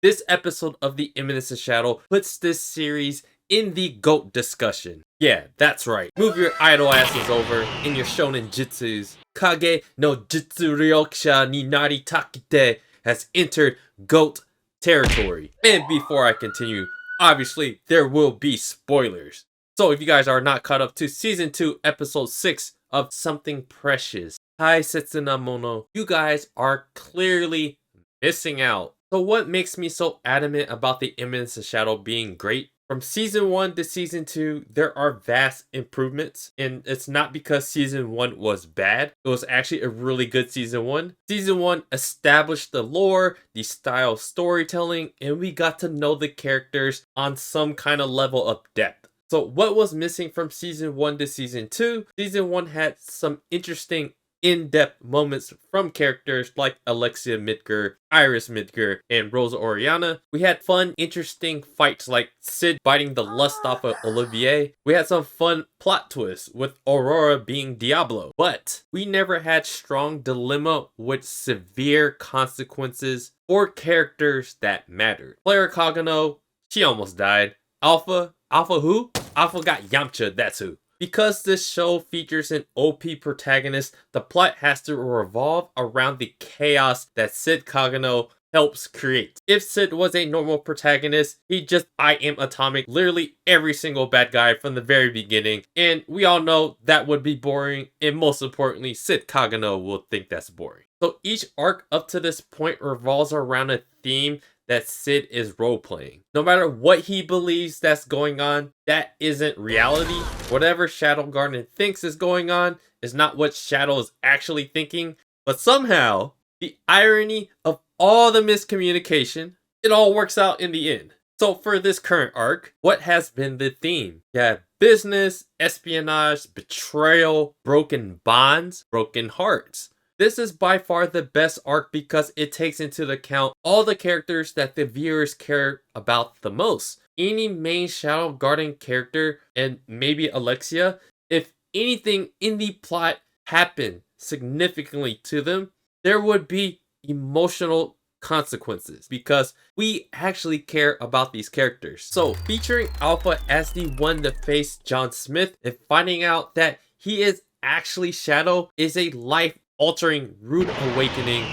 This episode of the Eminence of Shadow puts this series in the GOAT discussion. Yeah, that's right. Move your idol asses over in your shonen jutsus. Kage no jutsu ryokusha ni naritakite has entered GOAT territory. And before I continue, obviously there will be spoilers. So if you guys are not caught up to Season 2, Episode 6 of Something Precious, Hai Setsunamono, you guys are clearly missing out. So what makes me so adamant about the Eminence of Shadow being great? From Season 1 to Season 2, there are vast improvements. And it's not because Season 1 was bad. It was actually a really good Season 1. Season 1 established the lore, the style of storytelling, and we got to know the characters on some kind of level of depth. So what was missing from Season 1 to Season 2? Season 1 had some interesting in-depth moments from characters like Alexia Midgar, Iris Midgar, and Rosa Oriana. We had fun, interesting fights like Cid biting the lust off of Olivier. We had some fun plot twists with Aurora being Diablo. But we never had strong dilemma with severe consequences or characters that mattered. Cid Kageno, she almost died. Alpha who? Alpha got Yamcha, that's who. Because this show features an OP protagonist, the plot has to revolve around the chaos that Cid Kageno helps create. If Cid was a normal protagonist, he'd just I am atomic literally every single bad guy from the very beginning, and we all know that would be boring, and most importantly, Cid Kageno will think that's boring. So each arc up to this point revolves around a theme that Cid is role-playing. No matter what he believes that's going on, that isn't reality. Whatever Shadow Garden thinks is going on is not what Shadow is actually thinking. But somehow, the irony of all the miscommunication, it all works out in the end. So for this current arc, what has been the theme? Yeah, business, espionage, betrayal, broken bonds, broken hearts. This is by far the best arc because it takes into account all the characters that the viewers care about the most. Any main Shadow Garden character, and maybe Alexia, if anything in the plot happened significantly to them, there would be emotional consequences because we actually care about these characters. So featuring Alpha as the one to face John Smith and finding out that he is actually Shadow is a life-altering rude awakening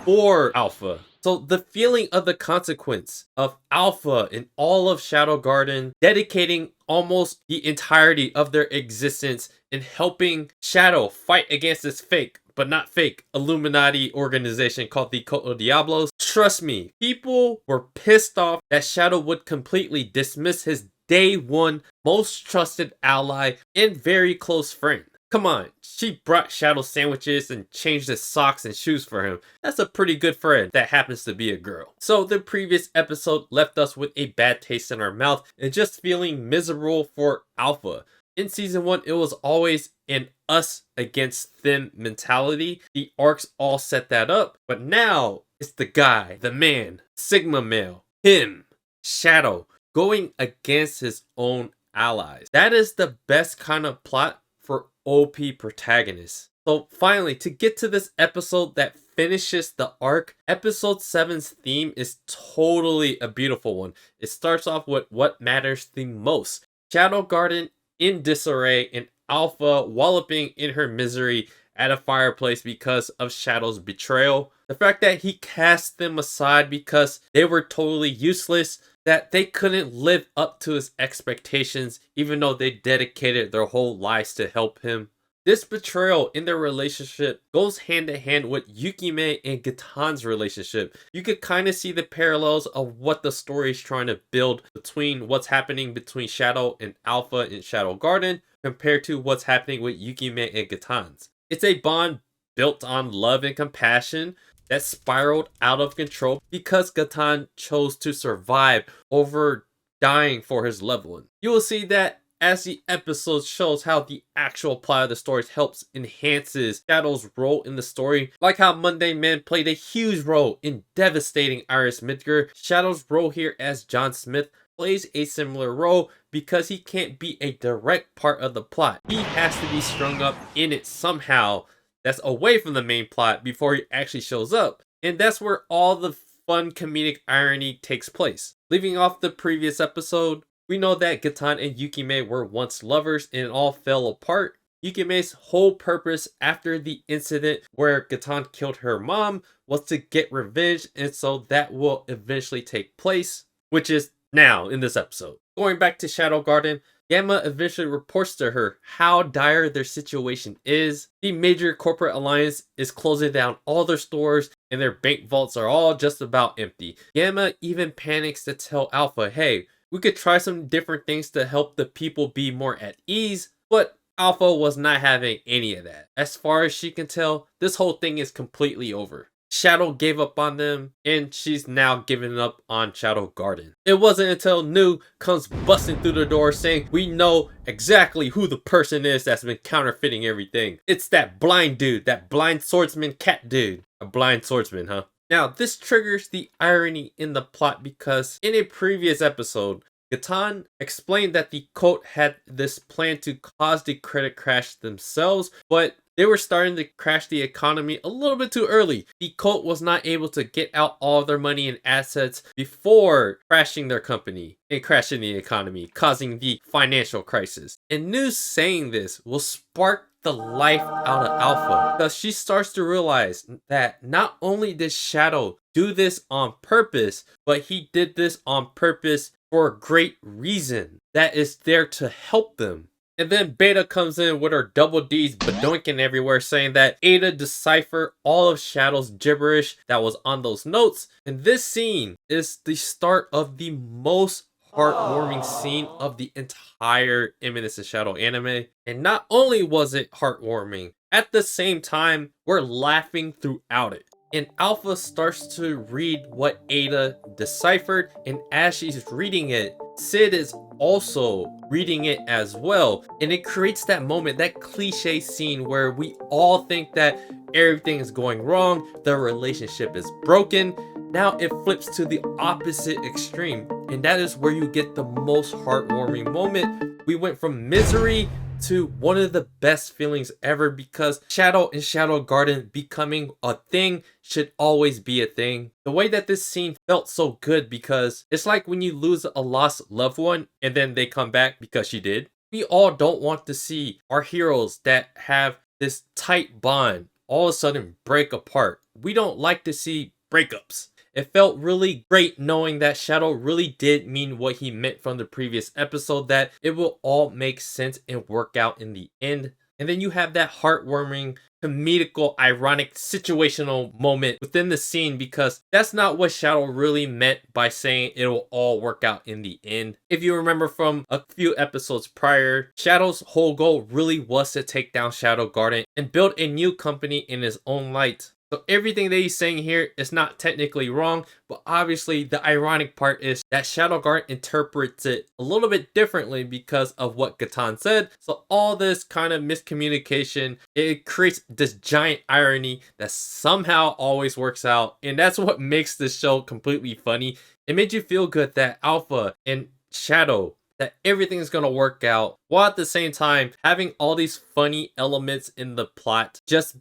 for Alpha. So the feeling of the consequence of Alpha and all of Shadow Garden dedicating almost the entirety of their existence in helping Shadow fight against this fake, but not fake, Illuminati organization called the Cult of Diablos. Trust me, people were pissed off that Shadow would completely dismiss his day one most trusted ally and very close friend. Come on, she brought Shadow sandwiches and changed his socks and shoes for him. That's a pretty good friend that happens to be a girl. So the previous episode left us with a bad taste in our mouth and just feeling miserable for Alpha. In Season 1, it was always an us against them mentality. The arcs all set that up. But now, it's the guy, the man, Sigma male, him, Shadow, going against his own allies. That is the best kind of plot for OP protagonists. So finally, to get to this episode that finishes the arc, episode 7's theme is totally a beautiful one. It starts off with what matters the most. Shadow Garden in disarray and Alpha walloping in her misery at a fireplace because of Shadow's betrayal. The fact that he cast them aside because they were totally useless, that they couldn't live up to his expectations even though they dedicated their whole lives to help him. This betrayal in their relationship goes hand in hand with Yukime and Gatan's relationship. You could kind of see the parallels of what the story is trying to build between what's happening between Shadow and Alpha in Shadow Garden compared to what's happening with Yukime and Gatan's. It's a bond built on love and compassion that spiraled out of control because Gatan chose to survive over dying for his loved one. You will see that as the episode shows how the actual plot of the stories helps enhances Shadow's role in the story. Like how Mundane Man played a huge role in devastating Iris Midgar, Shadow's role here as John Smith plays a similar role because he can't be a direct part of the plot. He has to be strung up in it somehow that's away from the main plot before he actually shows up. And that's where all the fun comedic irony takes place. Leaving off the previous episode, we know that Gatan and Yukime were once lovers and it all fell apart. Yukime's whole purpose after the incident where Gatan killed her mom was to get revenge, and so that will eventually take place, which is now in this episode. Going back to Shadow Garden, Gamma eventually reports to her how dire their situation is. The major corporate alliance is closing down all their stores and their bank vaults are all just about empty. Gamma even panics to tell Alpha, hey, we could try some different things to help the people be more at ease, but Alpha was not having any of that. As far as she can tell, this whole thing is completely over. Shadow gave up on them, and she's now giving up on Shadow Garden. It wasn't until Nu comes busting through the door saying, we know exactly who the person is that's been counterfeiting everything. It's that blind dude, that blind swordsman cat dude. A blind swordsman, huh? Now, this triggers the irony in the plot because in a previous episode, Gatan explained that the cult had this plan to cause the credit crash themselves, but they were starting to crash the economy a little bit too early. The cult was not able to get out all of their money and assets before crashing their company and crashing the economy, causing the financial crisis. And news saying this will spark the life out of Alpha because she starts to realize that not only did Shadow do this on purpose, but he did this on purpose for a great reason that is there to help them. And then Beta comes in with her double D's badoinking everywhere saying that Ada deciphered all of Shadow's gibberish that was on those notes. And this scene is the start of the most heartwarming scene of the entire Eminence of Shadow anime. And not only was it heartwarming, at the same time, we're laughing throughout it. And Alpha starts to read what Ada deciphered, and as she's reading it, Cid is also reading it as well. And it creates that moment, that cliche scene where we all think that everything is going wrong, the relationship is broken. Now it flips to the opposite extreme, and that is where you get the most heartwarming moment. We went from misery to one of the best feelings ever because Shadow and Shadow Garden becoming a thing should always be a thing. The way that this scene felt so good because it's like when you lose a lost loved one and then they come back because she did. We all don't want to see our heroes that have this tight bond all of a sudden break apart. We don't like to see breakups. It felt really great knowing that Shadow really did mean what he meant from the previous episode, that it will all make sense and work out in the end. And then you have that heartwarming, comedical, ironic, situational moment within the scene because that's not what Shadow really meant by saying it'll all work out in the end. If you remember from a few episodes prior, Shadow's whole goal really was to take down Shadow Garden and build a new company in his own light. So everything that he's saying here is not technically wrong, but obviously the ironic part is that Shadow Garden interprets it a little bit differently because of what Gatan said. So all this kind of miscommunication, it creates this giant irony that somehow always works out. And that's what makes this show completely funny. It made you feel good that Alpha and Shadow, that everything is going to work out, while at the same time having all these funny elements in the plot just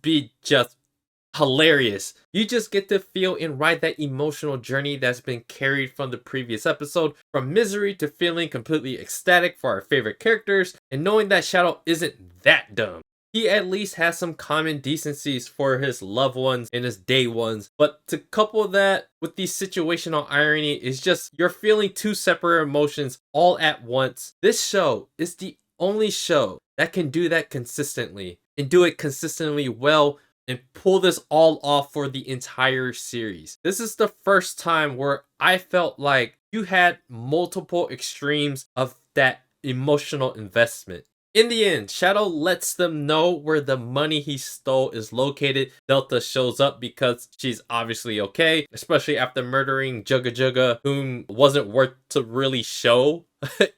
hilarious. You just get to feel and ride that emotional journey that's been carried from the previous episode, from misery to feeling completely ecstatic for our favorite characters, and knowing that Shadow isn't that dumb. He at least has some common decencies for his loved ones and his day ones, but to couple that with the situational irony is just you're feeling two separate emotions all at once. This show is the only show that can do that consistently and do it consistently well and pull this all off for the entire series. This is the first time where I felt like you had multiple extremes of that emotional investment. In the end, Shadow lets them know where the money he stole is located. Delta shows up because she's obviously okay, especially after murdering Jugga Jugga, whom wasn't worth to really show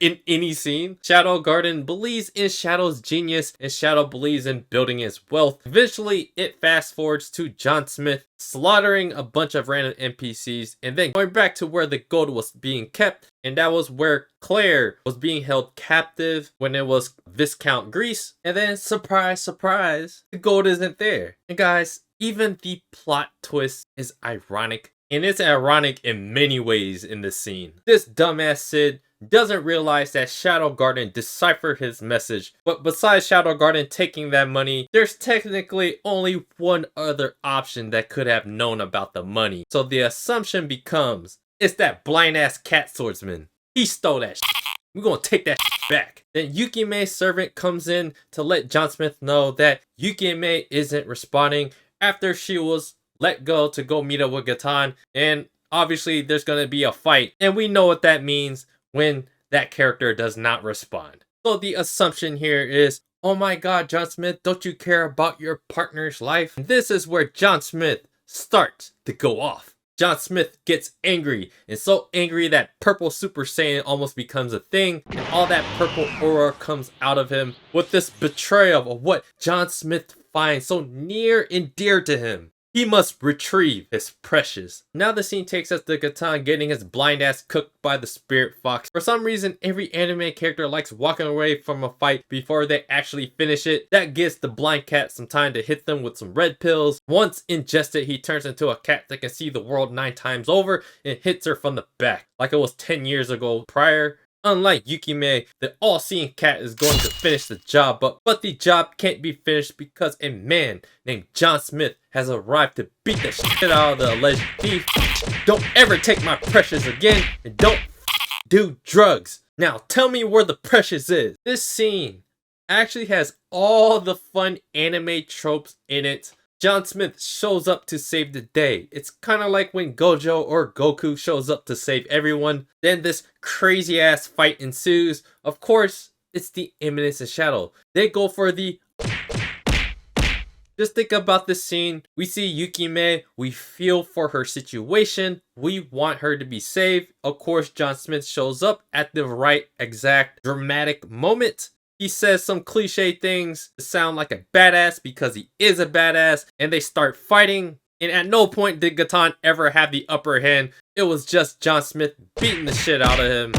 in any scene. Shadow Garden believes in Shadow's genius and Shadow believes in building his wealth. Eventually, it fast forwards to John Smith slaughtering a bunch of random NPCs and then going back to where the gold was being kept, and that was where Claire was being held captive when it was Viscount Grease. And then surprise, surprise, the gold isn't there. And guys, even the plot twist is ironic And it's ironic in many ways in this scene. This dumbass Cid doesn't realize that Shadow Garden deciphered his message, but besides Shadow Garden taking that money, there's technically only one other option that could have known about the money. So the assumption becomes, it's that blind ass cat swordsman. He stole that shit. We're gonna take that shit back. Then Yukime's servant comes in to let John Smith know that Yukime isn't responding after she was let go to go meet up with Gatan, and obviously there's gonna be a fight, and we know what that means when that character does not respond. So the assumption here is, oh my god, John Smith, don't you care about your partner's life? And this is where John Smith starts to go off. John Smith gets angry, and so angry that purple Super Saiyan almost becomes a thing, and all that purple aura comes out of him with this betrayal of what John Smith finds so near and dear to him. He must retrieve his precious. Now the scene takes us to Gatan getting his blind ass cooked by the spirit fox. For some reason, every anime character likes walking away from a fight before they actually finish it. That gives the blind cat some time to hit them with some red pills. Once ingested, he turns into a cat that can see the world 9 times over and hits her from the back, like it was 10 years ago prior. Unlike Yukime, the all-seeing cat is going to finish the job, but the job can't be finished because a man named John Smith has arrived to beat the shit out of the alleged thief. Don't ever take my precious again, and don't do drugs. Now tell me where the precious is. This scene actually has all the fun anime tropes in it. John Smith shows up to save the day. It's kind of like when Gojo or Goku shows up to save everyone. Then this crazy ass fight ensues. Of course, it's the Eminence of Shadow. They go for the... Just think about this scene. We see Yukime. We feel for her situation. We want her to be saved. Of course, John Smith shows up at the right exact dramatic moment. He says some cliche things to sound like a badass because he is a badass, and they start fighting. And at no point did Gatan ever have the upper hand. It was just John Smith beating the shit out of him.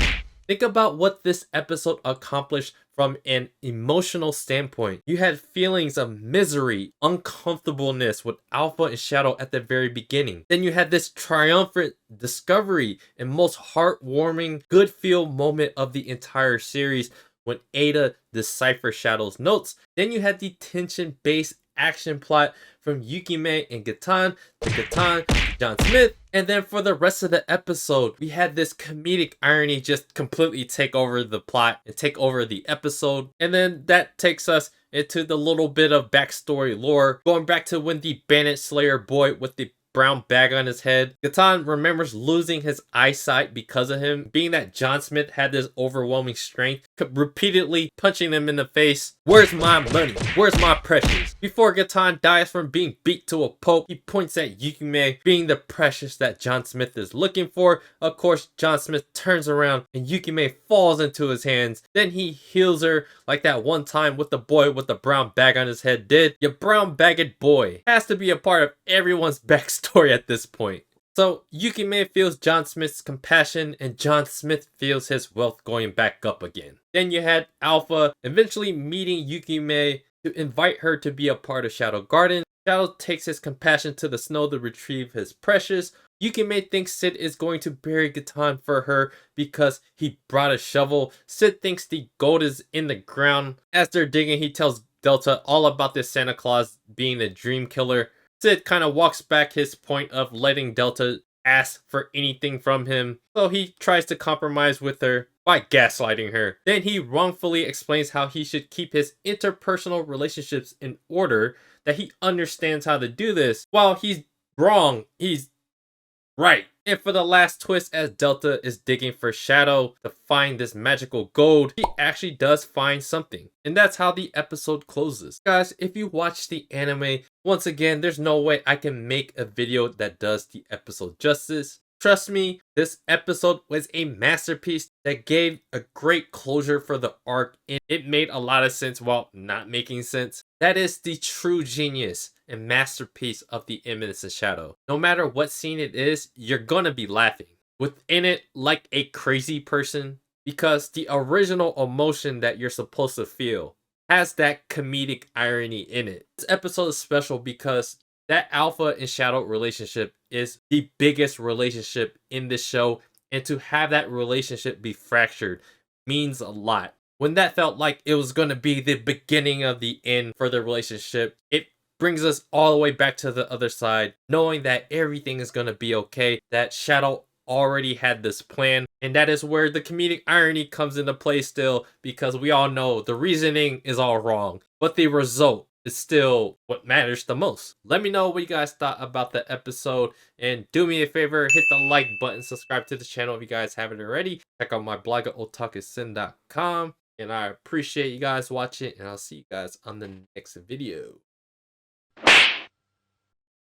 Think about what this episode accomplished from an emotional standpoint. You had feelings of misery, uncomfortableness with Alpha and Shadow at the very beginning. Then you had this triumphant discovery and most heartwarming, good feel moment of the entire series when Ada deciphers Shadow's notes. Then you had the tension-based action plot from Yukime and Gatan to John Smith. And then for the rest of the episode, we had this comedic irony just completely take over the plot and take over the episode. And then that takes us into the little bit of backstory lore, going back to when the Bandit Slayer boy with the brown bag on his head. Gatan remembers losing his eyesight because of him, being that John Smith had this overwhelming strength, repeatedly punching him in the face. Where's my money? Where's my precious? Before Gatan dies from being beat to a pulp, he points at Yukime being the precious that John Smith is looking for. Of course, John Smith turns around and Yukime falls into his hands. Then he heals her like that one time with the boy with the brown bag on his head did. Your brown bagged boy has to be a part of everyone's backstory at this point. So Yukime feels John Smith's compassion and John Smith feels his wealth going back up again. Then you had Alpha eventually meeting Yukime to invite her to be a part of Shadow Garden. Shadow takes his compassion to the snow to retrieve his precious. Yukime thinks Cid is going to bury Gatan for her because he brought a shovel. Cid thinks the gold is in the ground. As they're digging, he tells Delta all about this Santa Claus being a dream killer. Cid kind of walks back his point of letting Delta ask for anything from him, so he tries to compromise with her by gaslighting her. Then he wrongfully explains how he should keep his interpersonal relationships in order, that he understands how to do this. While he's wrong, he's right. And for the last twist, as Delta is digging for Shadow to find this magical gold, he actually does find something. And that's how the episode closes. Guys, if you watch the anime, once again, there's no way I can make a video that does the episode justice. Trust me, this episode was a masterpiece that gave a great closure for the arc, and it made a lot of sense while not making sense. That is the true genius and masterpiece of the Eminence of Shadow. No matter what scene it is, you're gonna be laughing within it like a crazy person, because the original emotion that you're supposed to feel has that comedic irony in it. This episode is special because That Alpha and Shadow relationship is the biggest relationship in this show, and to have that relationship be fractured means a lot. When that felt like it was going to be the beginning of the end for the relationship, it brings us all the way back to the other side, knowing that everything is going to be okay, that Shadow already had this plan, and that is where the comedic irony comes into play still, because we all know the reasoning is all wrong, but the result is still what matters the most. Let me know what you guys thought about the episode, and do me a favor, hit the like button, subscribe to the channel if you guys haven't already, check out my blog at otakusin.com, and I appreciate you guys watching, and I'll see you guys on the next video.